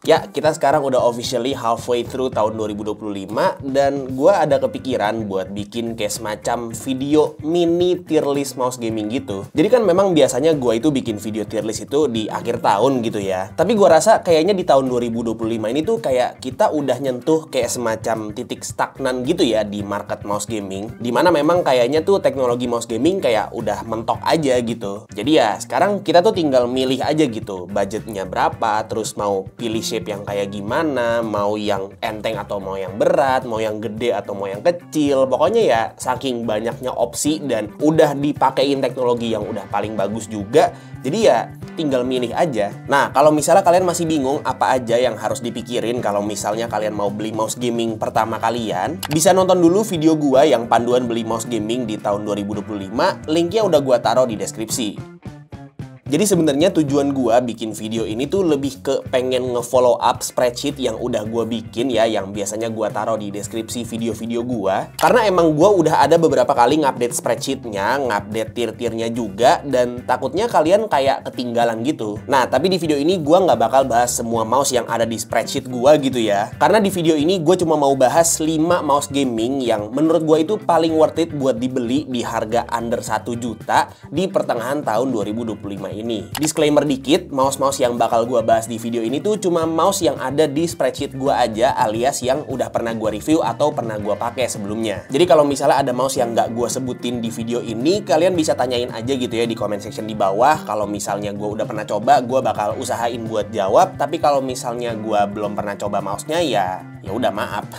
Ya, kita sekarang udah officially halfway through tahun 2025 dan gua ada kepikiran buat bikin kayak semacam video mini tier list mouse gaming gitu. Jadi kan memang biasanya gua itu bikin video tier list itu di akhir tahun gitu ya. Tapi gua rasa kayaknya di tahun 2025 ini tuh kayak kita udah nyentuh kayak semacam titik stagnan gitu ya di market mouse gaming. Dimana memang kayaknya tuh teknologi mouse gaming kayak udah mentok aja gitu. Jadi ya sekarang kita tuh tinggal milih aja gitu budgetnya berapa, terus mau pilih shape yang kayak gimana, mau yang enteng atau mau yang berat, mau yang gede atau mau yang kecil. Pokoknya ya saking banyaknya opsi dan udah dipakein teknologi yang udah paling bagus juga. Jadi ya tinggal milih aja. Nah, kalau misalnya kalian masih bingung apa aja yang harus dipikirin kalau misalnya kalian mau beli mouse gaming pertama kalian, bisa nonton dulu video gua yang panduan beli mouse gaming di tahun 2025. Linknya udah gua taruh di deskripsi. Jadi sebenarnya tujuan gua bikin video ini tuh lebih ke pengen nge-follow up spreadsheet yang udah gua bikin ya, yang biasanya gua taruh di deskripsi video-video gua. Karena emang gua udah ada beberapa kali ngupdate spreadsheetnya, ngupdate tier-tiernya juga, dan takutnya kalian kayak ketinggalan gitu. Nah, tapi di video ini gua nggak bakal bahas semua mouse yang ada di spreadsheet gua gitu ya. Karena di video ini gua cuma mau bahas 5 mouse gaming yang menurut gua itu paling worth it buat dibeli di harga under 1 juta di pertengahan tahun 2025 ini. Disclaimer dikit, mouse-mouse yang bakal gua bahas di video ini tuh cuma mouse yang ada di spreadsheet gua aja, alias yang udah pernah gua review atau pernah gua pakai sebelumnya. Jadi kalau misalnya ada mouse yang nggak gua sebutin di video ini, kalian bisa tanyain aja gitu ya di comment section di bawah. Kalau misalnya gua udah pernah coba, gua bakal usahain buat jawab. Tapi kalau misalnya gua belum pernah coba mouse-nya, ya udah maaf.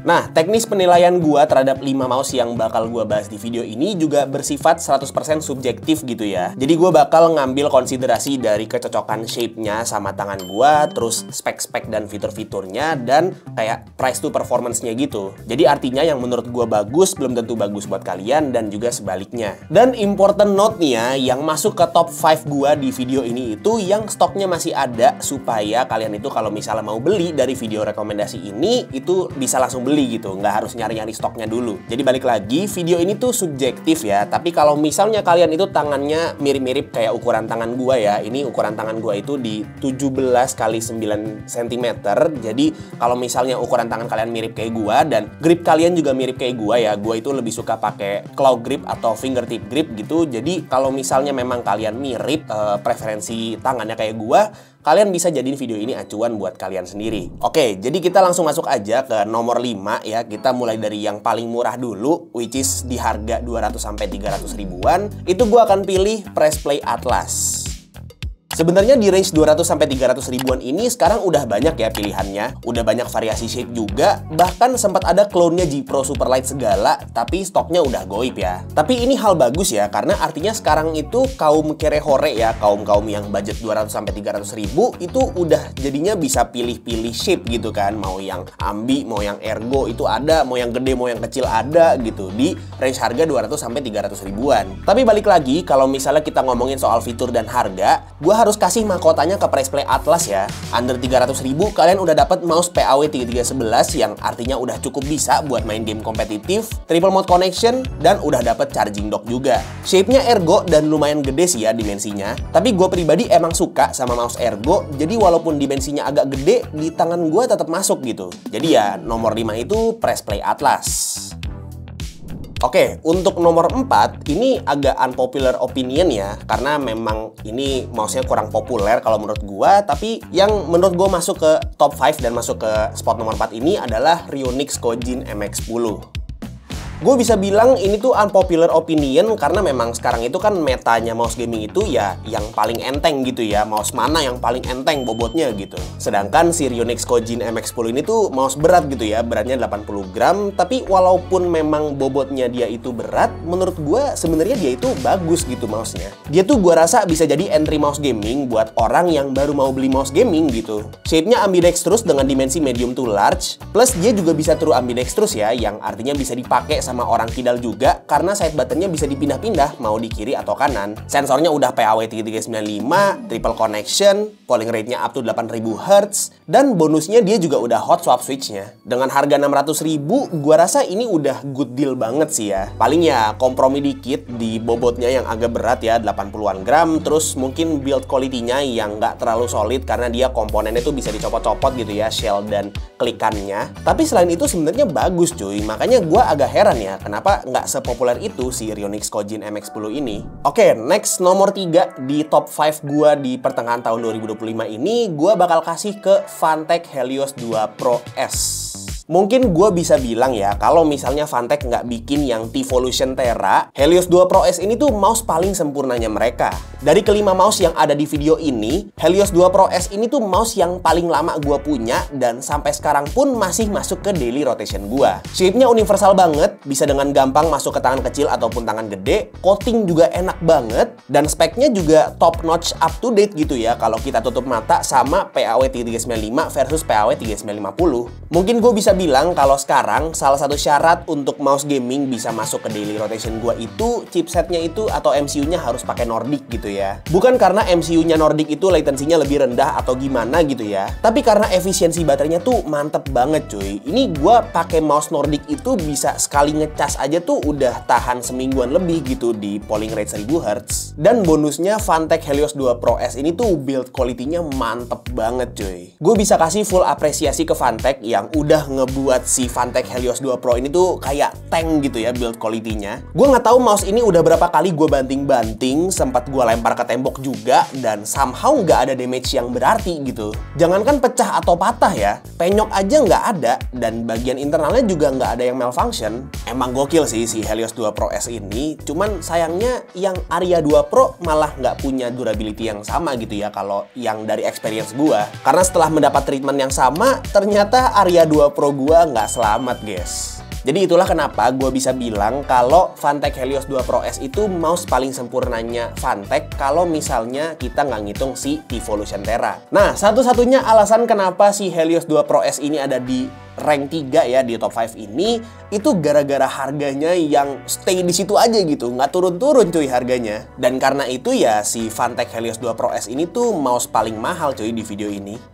Nah, teknis penilaian gua terhadap 5 mouse yang bakal gua bahas di video ini juga bersifat 100% subjektif gitu ya. Jadi gua bakal ngambil konsiderasi dari kecocokan shape-nya sama tangan gua, terus spek-spek dan fitur-fiturnya, dan kayak price to performance-nya gitu. Jadi artinya yang menurut gua bagus belum tentu bagus buat kalian, dan juga sebaliknya. Dan important note-nya, yang masuk ke top 5 gua di video ini itu yang stoknya masih ada, supaya kalian itu kalau misalnya mau beli dari video rekomendasi ini itu bisa langsung beli gitu, nggak harus nyari-nyari stoknya dulu. Jadi balik lagi, video ini tuh subjektif ya, tapi kalau misalnya kalian itu tangannya mirip-mirip kayak ukuran tangan gua ya, ini ukuran tangan gua itu di 17 x 9 cm. Jadi kalau misalnya ukuran tangan kalian mirip kayak gua dan grip kalian juga mirip kayak gua ya, gua itu lebih suka pakai claw grip atau fingertip grip gitu. Jadi kalau misalnya memang kalian mirip preferensi tangannya kayak gua, kalian bisa jadiin video ini acuan buat kalian sendiri. Oke, jadi kita langsung masuk aja ke nomor 5 ya. Kita mulai dari yang paling murah dulu, which is di harga 200-300 ribuan. Itu gue akan pilih Press Play Atlas. Sebenarnya di range 200-300 ribuan ini sekarang udah banyak ya pilihannya. Udah banyak variasi shape juga. Bahkan sempat ada clone-nya G Pro Superlight segala, tapi stoknya udah goib ya. Tapi ini hal bagus ya, karena artinya sekarang itu kaum kere-hore ya, kaum-kaum yang budget 200-300 ribu, itu udah jadinya bisa pilih-pilih shape gitu kan. Mau yang ambi, mau yang ergo itu ada, mau yang gede, mau yang kecil ada gitu. Di range harga 200-300 ribuan. Tapi balik lagi, kalau misalnya kita ngomongin soal fitur dan harga, gua harus kasih mahkotanya ke Press Play Atlas ya. Under 300 ribu kalian udah dapat mouse PAW 3311 yang artinya udah cukup bisa buat main game kompetitif, triple mode connection, dan udah dapat charging dock juga. Shape-nya ergo dan lumayan gede sih ya dimensinya. Tapi gue pribadi emang suka sama mouse ergo, jadi walaupun dimensinya agak gede, di tangan gue tetap masuk gitu. Jadi ya nomor 5 itu Press Play Atlas. Oke, untuk nomor 4, ini agak unpopular opinion ya, karena memang ini mouse-nya kurang populer kalau menurut gua, tapi yang menurut gua masuk ke top 5 dan masuk ke spot nomor 4 ini adalah Ryonix Kojin MX10. Gue bisa bilang ini tuh unpopular opinion karena memang sekarang itu kan metanya mouse gaming itu ya yang paling enteng gitu ya. Mouse mana yang paling enteng bobotnya gitu. Sedangkan si Ryonix Kojin MX10 ini tuh mouse berat gitu ya, beratnya 80 gram. Tapi walaupun memang bobotnya dia itu berat, menurut gue sebenarnya dia itu bagus gitu mouse-nya. Dia tuh gue rasa bisa jadi entry mouse gaming buat orang yang baru mau beli mouse gaming gitu. Shape-nya ambidextrous dengan dimensi medium to large. Plus dia juga bisa true ambidextrous ya, yang artinya bisa dipakai sama orang kidal juga karena side buttonnya bisa dipindah-pindah mau di kiri atau kanan. Sensornya udah PAW3395, triple connection, polling rate-nya up to 8000 Hz, dan bonusnya dia juga udah hot swap switch-nya. Dengan harga 600.000, gua rasa ini udah good deal banget sih ya. Paling ya kompromi dikit di bobotnya yang agak berat ya, 80-an gram, terus mungkin build quality-nya yang nggak terlalu solid karena dia komponennya tuh bisa dicopot-copot gitu ya, shell dan klikannya. Tapi selain itu sebenarnya bagus cuy, makanya gua agak heran ya kenapa nggak sepopuler itu si Rionix Kojin MX-10 ini. Oke, next nomor 3 di top 5 gua di pertengahan tahun 2025 ini, gua bakal kasih ke Phantek Helios 2 Pro S. Mungkin gue bisa bilang ya, kalau misalnya Phantek nggak bikin yang T-Volution Terra, Helios 2 Pro S ini tuh mouse paling sempurnanya mereka. Dari kelima mouse yang ada di video ini, Helios 2 Pro S ini tuh mouse yang paling lama gue punya dan sampai sekarang pun masih masuk ke daily rotation gue. Shape-nya universal banget, bisa dengan gampang masuk ke tangan kecil ataupun tangan gede, coating juga enak banget, dan speknya juga top notch up to date gitu ya kalau kita tutup mata sama PAW3395 versus PAW3950. Mungkin gue bisa bilang kalau sekarang salah satu syarat untuk mouse gaming bisa masuk ke daily rotation gua itu chipsetnya itu atau MCU-nya harus pakai Nordic gitu ya. Bukan karena MCU-nya Nordic itu latensinya lebih rendah atau gimana gitu ya, tapi karena efisiensi baterainya tuh mantep banget cuy. Ini gua pakai mouse Nordic itu bisa sekali ngecas aja tuh udah tahan semingguan lebih gitu di polling rate 1000 Hz. Dan bonusnya Phantek Helios 2 Pro S ini tuh build quality-nya mantep banget cuy. Gue bisa kasih full apresiasi ke Phantek yang udah ngebuat si Phantek Helios 2 Pro ini tuh kayak tank gitu ya build quality-nya. Gue nggak tahu mouse ini udah berapa kali gue banting-banting, sempat gue lempar ke tembok juga, dan somehow nggak ada damage yang berarti gitu. Jangankan pecah atau patah ya, penyok aja nggak ada, dan bagian internalnya juga nggak ada yang malfunction. Emang gokil sih si Helios 2 Pro S ini, cuman sayangnya yang Aria 2 Pro malah nggak punya durability yang sama gitu ya kalau yang dari experience gue. Karena setelah mendapat treatment yang sama, ternyata Aria 2 Pro gua nggak selamat guys. Jadi itulah kenapa gue bisa bilang kalau Phantek Helios 2 Pro S itu mouse paling sempurnanya Phantek kalau misalnya kita nggak ngitung si T-Volution Terra. Nah, satu-satunya alasan kenapa si Helios 2 Pro S ini ada di rank 3 ya di top 5 ini, itu gara-gara harganya yang stay di situ aja gitu, nggak turun-turun cuy harganya. Dan karena itu ya si Phantek Helios 2 Pro S ini tuh mouse paling mahal cuy di video ini.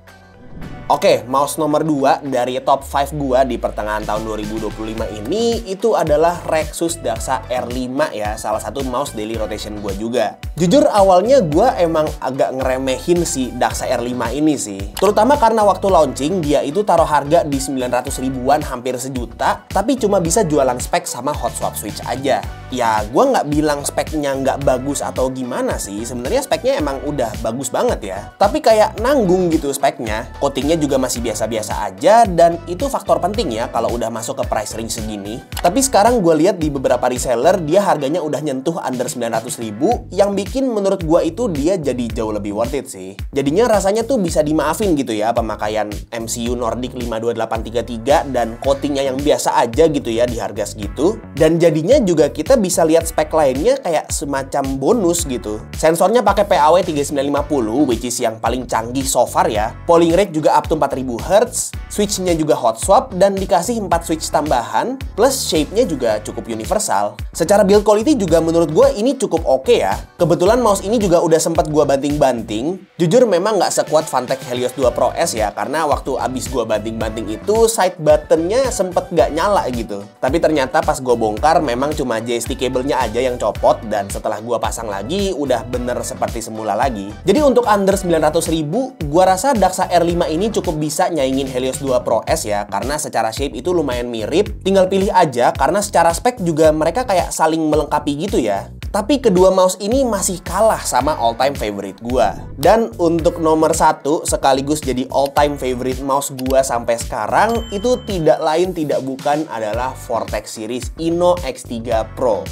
Oke, mouse nomor 2 dari top 5 gua di pertengahan tahun 2025 ini itu adalah Rexus Daxa R5 ya, salah satu mouse daily rotation gua juga. Jujur awalnya gua emang agak ngeremehin si Daxa R5 ini sih. Terutama karena waktu launching dia itu taruh harga di 900 ribuan, hampir sejuta, tapi cuma bisa jualan spek sama hot swap switch aja. Ya, gua nggak bilang speknya nggak bagus atau gimana sih, sebenarnya speknya emang udah bagus banget ya. Tapi kayak nanggung gitu speknya, coatingnya juga masih biasa-biasa aja, dan itu faktor penting ya kalau udah masuk ke price range segini. Tapi sekarang gue lihat di beberapa reseller dia harganya udah nyentuh under 900 ribu, yang bikin menurut gue itu dia jadi jauh lebih worth it sih. Jadinya rasanya tuh bisa dimaafin gitu ya pemakaian MCU Nordic 52833 dan coatingnya yang biasa aja gitu ya di harga segitu. Dan jadinya juga kita bisa lihat spek lainnya kayak semacam bonus gitu. Sensornya pakai PAW3950 which is yang paling canggih so far ya. Polling rate juga up to 4000 Hz, switch-nya juga hot swap dan dikasih 4 switch tambahan, plus shape-nya juga cukup universal. Secara build quality juga menurut gue ini cukup oke ya. Kebetulan mouse ini juga udah sempat gue banting-banting. Jujur memang nggak sekuat Phantek Helios 2 Pro S ya, karena waktu abis gue banting-banting itu side button-nya sempet nggak nyala gitu. Tapi ternyata pas gue bongkar memang cuma joystick cable-nya aja yang copot, dan setelah gue pasang lagi udah bener seperti semula lagi. Jadi untuk under 900 ribu, gue rasa Daxa R5 ini cukup bisa nyaingin Helios 2 Pro S ya, karena secara shape itu lumayan mirip, tinggal pilih aja karena secara spek juga mereka kayak saling melengkapi gitu ya. Tapi kedua mouse ini masih kalah sama all time favorite gua. Dan untuk nomor 1 sekaligus jadi all time favorite mouse gua sampai sekarang itu tidak lain tidak bukan adalah Vortex series Inno X3 Pro.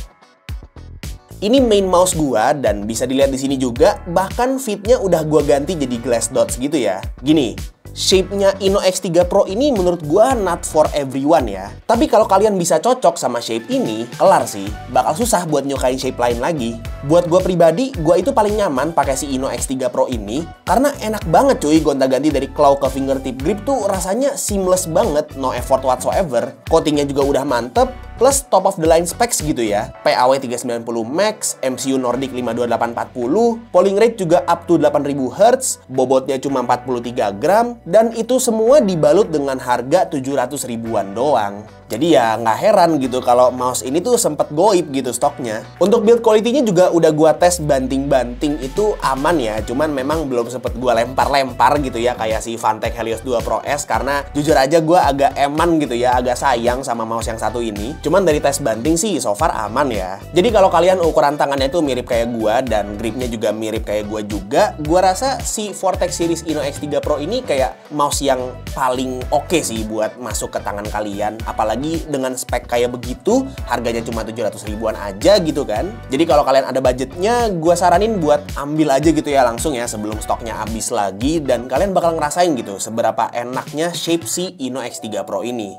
Ini main mouse gua dan bisa dilihat di sini juga, bahkan fitnya udah gua ganti jadi glass dots gitu ya. Gini, shape-nya Inno X3 Pro ini menurut gua not for everyone ya. Tapi kalau kalian bisa cocok sama shape ini, kelar sih. Bakal susah buat nyukain shape lain lagi. Buat gua pribadi, gua itu paling nyaman pakai si Inno X3 Pro ini karena enak banget cuy gonta-ganti dari claw ke fingertip grip tuh rasanya seamless banget, no effort whatsoever. Coatingnya juga udah mantep. plus top of the line specs gitu ya. PAW 390 Max, MCU Nordic 52840, polling rate juga up to 8000 Hz, bobotnya cuma 43 gram, dan itu semua dibalut dengan harga 700 ribuan doang. Jadi ya nggak heran gitu kalau mouse ini tuh sempet goib gitu stoknya. Untuk build quality-nya juga udah gua tes banting-banting itu aman ya. Cuman memang belum sempet gua lempar-lempar gitu ya kayak si Fantech Helios 2 Pro S, karena jujur aja gua agak eman gitu ya, agak sayang sama mouse yang satu ini. Cuman dari tes banting sih so far aman ya. Jadi kalau kalian ukuran tangannya tuh mirip kayak gua dan gripnya juga mirip kayak gua juga, gua rasa si Vortex Series Ino X3 Pro ini kayak mouse yang paling oke sih buat masuk ke tangan kalian. Apalagi dengan spek kayak begitu, harganya cuma 700 ribuan aja gitu kan. Jadi kalau kalian ada budgetnya, gue saranin buat ambil aja gitu ya langsung ya sebelum stoknya habis lagi, dan kalian bakal ngerasain gitu seberapa enaknya shape si Ino X3 Pro ini.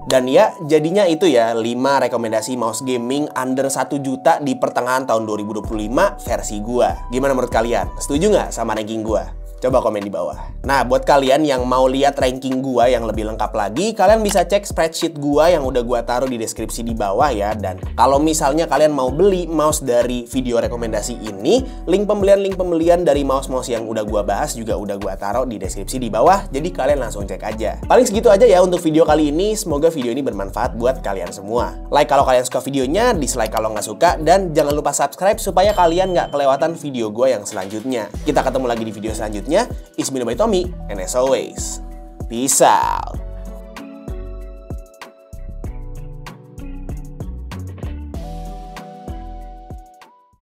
Dan ya, jadinya itu ya 5 rekomendasi mouse gaming under 1 juta di pertengahan tahun 2025 versi gua. Gimana menurut kalian? Setuju nggak sama ranking gua? Coba komen di bawah. Nah, buat kalian yang mau lihat ranking gua yang lebih lengkap lagi, kalian bisa cek spreadsheet gua yang udah gua taruh di deskripsi di bawah ya. Dan kalau misalnya kalian mau beli mouse dari video rekomendasi ini, link pembelian dari mouse-mouse yang udah gua bahas juga udah gua taruh di deskripsi di bawah. Jadi kalian langsung cek aja. Paling segitu aja ya untuk video kali ini. Semoga video ini bermanfaat buat kalian semua. Like kalau kalian suka videonya, dislike kalau nggak suka, dan jangan lupa subscribe supaya kalian nggak kelewatan video gua yang selanjutnya. Kita ketemu lagi di video selanjutnya. It's me, Tommy, and as always, peace out.